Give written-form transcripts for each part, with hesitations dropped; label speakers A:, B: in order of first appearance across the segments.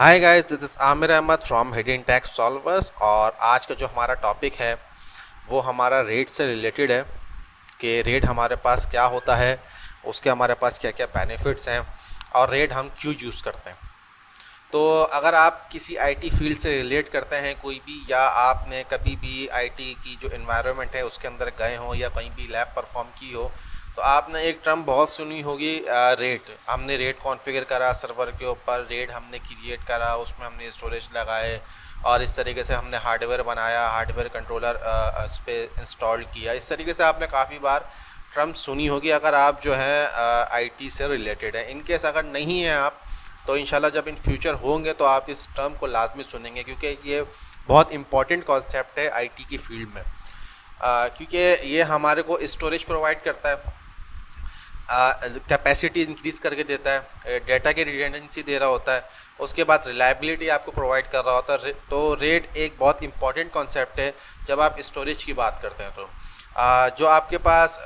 A: Hi guys, this is Aamir Ahmed from hidden tax solvers. और आज का जो हमारा टॉपिक है वो हमारा रेट से रिलेटेड है कि रेट हमारे पास क्या होता है, उसके हमारे पास क्या क्या बेनिफिट्स हैं और रेट हम क्यों यूज़ करते हैं। तो अगर आप किसी आईटी फील्ड से रिलेट करते हैं कोई भी, या आपने कभी भी आईटी की जो इन्वायरमेंट है उसके अंदर गए हो या कहीं भी लैब परफॉर्म की हो, तो आपने एक टर्म बहुत सुनी होगी, रेट। हमने रेट कॉन्फ़िगर करा सर्वर के ऊपर, रेट हमने क्रिएट करा, उसमें हमने स्टोरेज लगाए और इस तरीके से हमने हार्डवेयर बनाया, हार्डवेयर कंट्रोलर इस पे इंस्टॉल किया। इस तरीके से आपने काफ़ी बार टर्म सुनी होगी अगर आप जो है आईटी से रिलेटेड है। इनकेस अगर नहीं है आप, तो इंशाल्लाह जब इन फ्यूचर होंगे तो आप इस टर्म को लाजमी सुनेंगे, क्योंकि ये बहुत इंपॉर्टेंट कॉन्सेप्ट है आईटी की फील्ड में। क्योंकि ये हमारे को स्टोरेज प्रोवाइड करता है, कैपेसिटी इंक्रीज करके देता है, डेटा की रिडेंडेंसी दे रहा होता है, उसके बाद रिलायबिलिटी आपको प्रोवाइड कर रहा होता है। तो रेट एक बहुत इंपॉर्टेंट कॉन्सेप्ट है जब आप स्टोरेज की बात करते हैं। तो जो आपके पास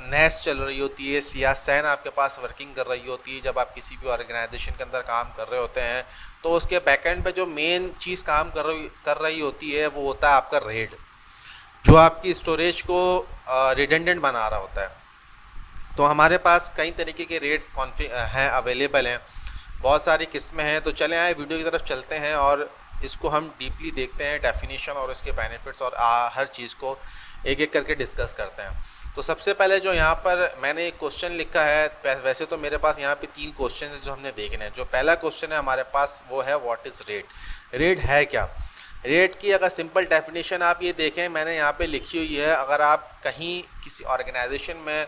A: नेस चल रही होती है, सिया सैन आपके पास वर्किंग कर रही होती है, जब आप किसी भी ऑर्गेनाइजेशन के अंदर काम कर रहे होते हैं, तो उसके बैकएंड पे जो मेन चीज़ काम कर रही होती है वो होता है आपका रेट, जो आपकी स्टोरेज को रिडेंडेंट बना रहा होता है। तो हमारे पास कई तरीके के रेट हैं, अवेलेबल हैं, बहुत सारी किस्में हैं। तो चले आए वीडियो की तरफ चलते हैं और इसको हम डीपली देखते हैं, डेफिनेशन और इसके बेनिफिट्स और हर चीज़ को एक एक करके डिस्कस करते हैं। तो सबसे पहले जो यहाँ पर मैंने एक क्वेश्चन लिखा है, वैसे तो मेरे पास यहाँ पे 3 क्वेश्चन है जो हमने देखने हैं। जो पहला क्वेश्चन है हमारे पास वो है व्हाट इज़ रेट। रेट है क्या? रेट की अगर सिंपल डेफिनेशन आप ये देखें, मैंने यहाँ पे लिखी हुई है। अगर आप कहीं किसी ऑर्गेनाइजेशन में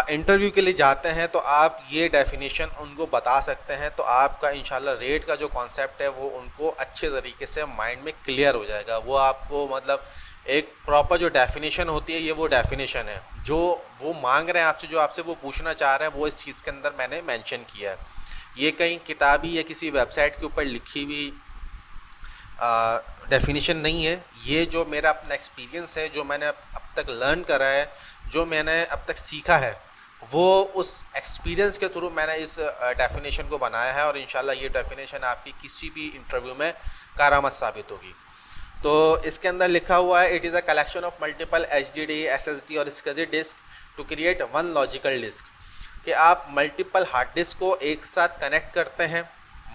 A: इंटरव्यू के लिए जाते हैं तो आप ये डेफिनेशन उनको बता सकते हैं, तो आपका इंशाल्लाह रेट का जो कॉन्सेप्ट है वो उनको अच्छे तरीके से माइंड में क्लियर हो जाएगा। वो आपको मतलब एक प्रॉपर जो डेफिनेशन होती है, ये वो डेफिनेशन है जो वो मांग रहे हैं आपसे, जो आपसे वो पूछना चाह रहे हैं, वो इस चीज़ के अंदर मैंने मेंशन किया है। ये कहीं किताबी या किसी वेबसाइट के ऊपर लिखी हुई डेफिनेशन नहीं है। ये जो मेरा अपना एक्सपीरियंस है, जो मैंने अब तक लर्न करा है, जो मैंने अब तक सीखा है, वो उस एक्सपीरियंस के थ्रू मैंने इस डेफिनेशन को बनाया है। और इंशाल्लाह ये डेफिनेशन आपकी किसी भी इंटरव्यू में कारामद साबित होगी। तो इसके अंदर लिखा हुआ है, it is a collection of multiple H D D, S S D और SCSI disk to create one logical disk. कि आप मल्टीपल हार्ड डिस्क को एक साथ कनेक्ट करते हैं,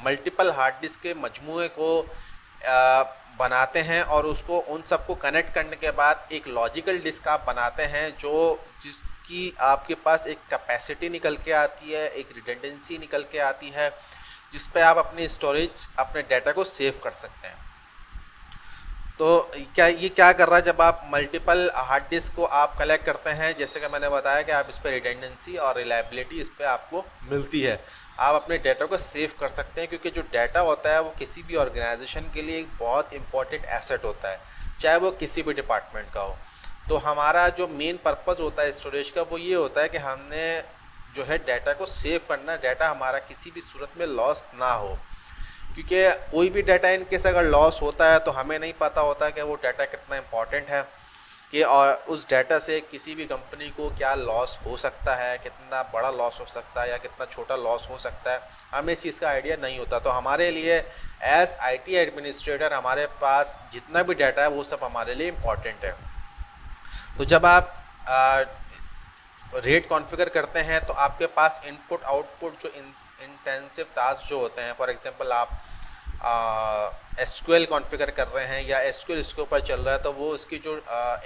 A: मल्टीपल हार्ड डिस्क के मजमूए को बनाते हैं और उसको उन सबको कनेक्ट करने के बाद एक लॉजिकल डिस्क आप बनाते हैं, जो जिसकी आपके पास एक कैपेसिटी निकल के आती है, एक रिडेंडेंसी निकल के आती है, जिस पे आप अपनी स्टोरेज, अपने डाटा को सेव कर सकते हैं। तो क्या कर रहा है, जब आप मल्टीपल हार्ड डिस्क को आप कलेक्ट करते हैं, जैसे कि मैंने बताया कि आप इस पर रिडेंडेंसी और रिलायबिलिटी इस पर आपको मिलती है, आप अपने डाटा को सेव कर सकते हैं। क्योंकि जो डाटा होता है वो किसी भी ऑर्गेनाइजेशन के लिए एक बहुत इंपॉर्टेंट एसेट होता है, चाहे वो किसी भी डिपार्टमेंट का हो। तो हमारा जो मेन पर्पज़ होता है स्टोरेज का, वो ये होता है कि हमने जो है डाटा को सेव करना, डाटा हमारा किसी भी सूरत में लॉस ना हो। क्योंकि कोई भी डाटा इन केस अगर लॉस होता है तो हमें नहीं पता होता कि वो डाटा कितना इंपॉर्टेंट है, कि और उस डाटा से किसी भी कंपनी को क्या लॉस हो सकता है, कितना बड़ा लॉस हो सकता है या कितना छोटा लॉस हो सकता है, हमें इस चीज़ का आइडिया नहीं होता। तो हमारे लिए एज आईटी एडमिनिस्ट्रेटर हमारे पास जितना भी डाटा है वो सब हमारे लिए इम्पॉर्टेंट है। तो जब आप रेट कॉन्फ़िगर करते हैं तो आपके पास इनपुट आउटपुट जो इंटेंसिव टास्क जो होते हैं, फॉर एग्जांपल आप एसक्यूएल कॉन्फ़िगर कर रहे हैं या एसक्यूएल इसके ऊपर चल रहा है, तो वो उसकी जो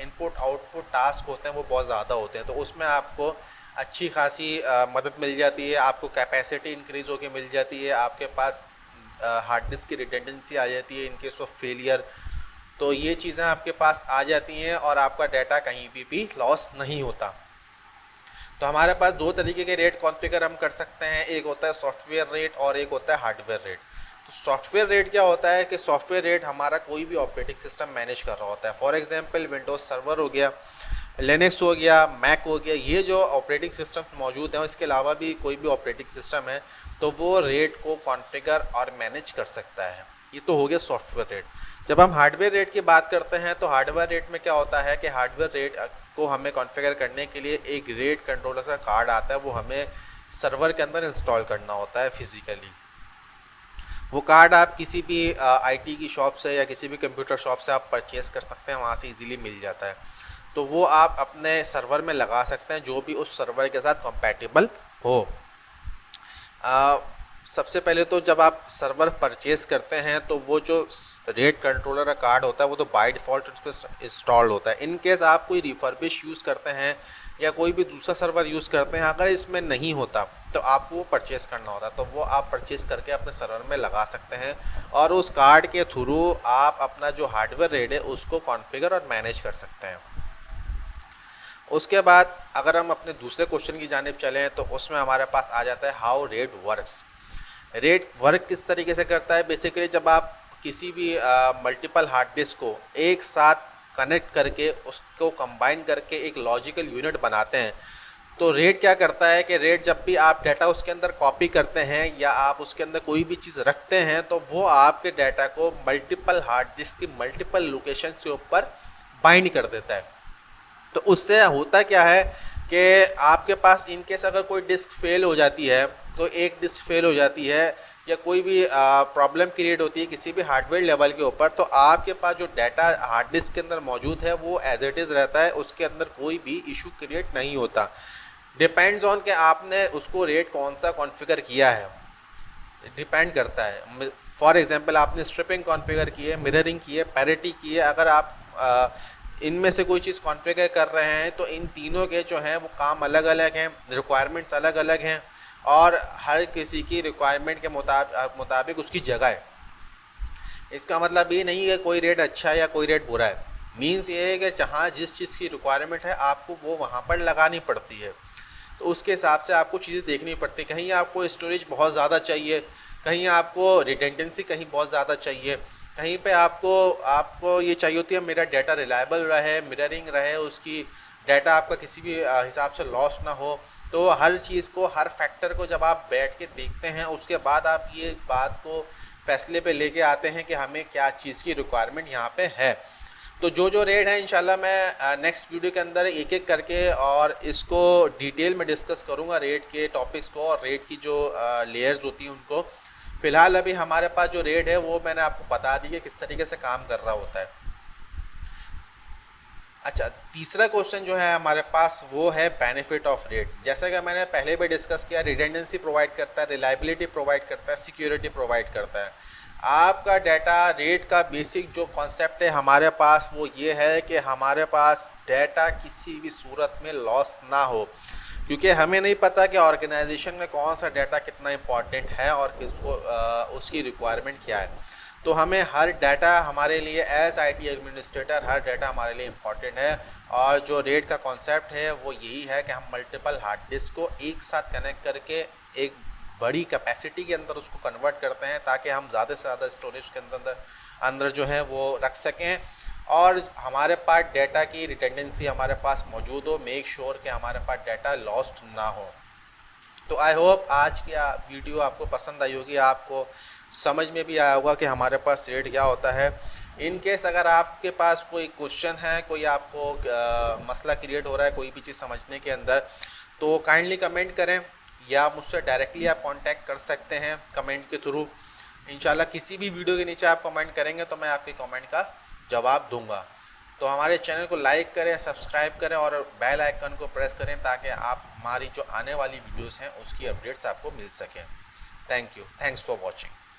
A: इनपुट आउटपुट टास्क होते हैं वो बहुत ज़्यादा होते हैं। तो उसमें आपको अच्छी खासी मदद मिल जाती है, आपको कैपेसिटी इंक्रीज़ होकर मिल जाती है, आपके पास हार्ड डिस्क की रिडेंडेंसी आ जाती है इन केस ऑफ फेलियर। तो ये चीज़ें आपके पास आ जाती हैं और आपका डाटा कहीं भी लॉस नहीं होता। तो हमारे पास 2 तरीके के रेट कॉन्फ़िगर हम कर सकते हैं, एक होता है सॉफ्टवेयर रेट और एक होता है हार्डवेयर रेट। तो सॉफ्टवेयर रेट क्या होता है कि सॉफ्टवेयर रेट हमारा कोई भी ऑपरेटिंग सिस्टम मैनेज कर रहा होता है। फॉर एग्जांपल विंडोज़ सर्वर हो गया, लिनक्स हो गया, मैक हो गया, ये जो ऑपरेटिंग सिस्टम मौजूद हैं, इसके अलावा भी कोई भी ऑपरेटिंग सिस्टम है तो वो रेट को कॉन्फ़िगर और मैनेज कर सकता है। ये तो हो गया सॉफ्टवेयर रेट। जब हम हार्डवेयर रेट की बात करते हैं तो हार्डवेयर रेट में क्या होता है कि हार्डवेयर रेट को हमें कॉन्फ़िगर करने के लिए एक रेट कंट्रोलर का कार्ड आता है, वो हमें सर्वर के अंदर इंस्टॉल करना होता है फिजिकली। वो कार्ड आप किसी भी आईटी की शॉप से या किसी भी कंप्यूटर शॉप से आप परचेज़ कर सकते हैं, वहाँ से इजीली मिल जाता है। तो वो आप अपने सर्वर में लगा सकते हैं जो भी उस सर्वर के साथ कंपैटिबल हो। सबसे पहले तो जब आप सर्वर परचेज़ करते हैं तो वो जो रेट कंट्रोलर का कार्ड होता है वो तो बाय डिफ़ॉल्ट उस पर इंस्टॉल्ड होता है। इन केस आप कोई रिफर्बिश यूज़ करते हैं या कोई भी दूसरा सर्वर यूज़ करते हैं, अगर इसमें नहीं होता तो आपको वो परचेज़ करना होता है। तो वो आप परचेज़ करके अपने सर्वर में लगा सकते हैं और उस कार्ड के थ्रू आप अपना जो हार्डवेयर रेट है उसको कॉन्फ़िगर और मैनेज कर सकते हैं। उसके बाद अगर हम अपने दूसरे क्वेश्चन की जानिब चलें तो उसमें हमारे पास आ जाता है how rate works. Rate work किस तरीके से करता है? बेसिकली जब आप किसी भी मल्टीपल हार्ड डिस्क को एक साथ कनेक्ट करके उसको कंबाइन करके एक लॉजिकल यूनिट बनाते हैं, तो रेट क्या करता है कि रेट जब भी आप डाटा उसके अंदर कॉपी करते हैं या आप उसके अंदर कोई भी चीज़ रखते हैं तो वो आपके डाटा को मल्टीपल हार्ड डिस्क की मल्टीपल लोकेशन के ऊपर बाइंड कर देता है। तो उससे होता क्या है कि आपके पास इनकेस अगर कोई डिस्क फेल हो जाती है, तो एक डिस्क फेल हो जाती है या कोई भी प्रॉब्लम क्रिएट होती है किसी भी हार्डवेयर लेवल के ऊपर, तो आपके पास जो डाटा हार्ड डिस्क के अंदर मौजूद है वो एज इट इज़ रहता है, उसके अंदर कोई भी इशू क्रिएट नहीं होता। डिपेंड्स ऑन कि आपने उसको रेट कौन सा कॉन्फ़िगर किया है, डिपेंड करता है। फॉर एग्जांपल आपने स्ट्रिपिंग कॉन्फ़िगर की है, मिररिंग की है, पैरिटी की है, अगर आप इनमें से कोई चीज़ कॉन्फ़िगर कर रहे हैं तो इन तीनों के जो हैं वो काम अलग अलग हैं, रिक्वायरमेंट्स अलग अलग हैं और हर किसी की रिक्वायरमेंट के मुताबिक उसकी जगह है। इसका मतलब ये नहीं है कोई रेट अच्छा है या कोई रेट बुरा है, मीन्स ये है कि जहाँ जिस चीज़ की रिक्वायरमेंट है आपको वो वहाँ पर लगानी पड़ती है। तो उसके हिसाब से आपको चीज़ें देखनी पड़ती है। कहीं आपको स्टोरेज बहुत ज़्यादा चाहिए, कहीं आपको रिडेंडेंसी कहीं बहुत ज़्यादा चाहिए, कहीं पे आपको ये चाहिए होती है मेरा डाटा रिलायबल रहे, मिररिंग रहे, उसकी डाटा आपका किसी भी हिसाब से लॉस ना हो। तो हर चीज़ को, हर फैक्टर को जब आप बैठ के देखते हैं उसके बाद आप ये बात को फैसले पे लेके आते हैं कि हमें क्या चीज़ की रिक्वायरमेंट यहाँ पे है। तो जो रेट है इंशाल्लाह मैं नेक्स्ट वीडियो के अंदर एक एक करके और इसको डिटेल में डिस्कस करूँगा, रेट के टॉपिक्स को और रेट की जो लेयर्स होती हैं उनको। फ़िलहाल अभी हमारे पास जो रेट है वो मैंने आपको बता दी है किस तरीके से काम कर रहा होता है। अच्छा, तीसरा क्वेश्चन जो है हमारे पास वो है बेनिफिट ऑफ रेट। जैसा कि मैंने पहले भी डिस्कस किया, रिडेंडेंसी प्रोवाइड करता है, रिलायबिलिटी प्रोवाइड करता है, सिक्योरिटी प्रोवाइड करता है। आपका डाटा रेट का बेसिक जो कॉन्सेप्ट है हमारे पास वो ये है कि हमारे पास डाटा किसी भी सूरत में लॉस ना हो, क्योंकि हमें नहीं पता कि ऑर्गेनाइजेशन में कौन सा डाटा कितना इम्पॉर्टेंट है और किसको उसकी रिक्वायरमेंट क्या है। तो हमें हर डाटा हमारे लिए एज आईटी एडमिनिस्ट्रेटर हर डाटा हमारे लिए इम्पॉर्टेंट है। और जो रेट का कॉन्सेप्ट है वो यही है कि हम मल्टीपल हार्ड डिस्क को एक साथ कनेक्ट करके एक बड़ी कैपेसिटी के अंदर उसको कन्वर्ट करते हैं ताकि हम ज़्यादा से ज़्यादा स्टोरेज के अंदर जो है वो रख सकें और हमारे पास डाटा की रिटेंडेंसी हमारे पास मौजूद हो, मेक श्योर कि हमारे पास डाटा लॉस्ट ना हो। तो आई होप आज की वीडियो आपको पसंद आई होगी, आपको समझ में भी आया होगा कि हमारे पास रेट क्या होता है। इन केस अगर आपके पास कोई क्वेश्चन है, कोई आपको मसला क्रिएट हो रहा है कोई भी चीज़ समझने के अंदर, तो काइंडली कमेंट करें या मुझसे डायरेक्टली आप कांटेक्ट कर सकते हैं कमेंट के थ्रू। इंशाल्लाह किसी भी वीडियो के नीचे आप कमेंट करेंगे तो मैं आपके कमेंट का जवाब दूंगा। तो हमारे चैनल को लाइक करें, सब्सक्राइब करें और बेल आइकन को प्रेस करें ताकि आप हमारी जो आने वाली वीडियोस हैं उसकी अपडेट्स आपको मिल सकें। Thank you, thanks for watching.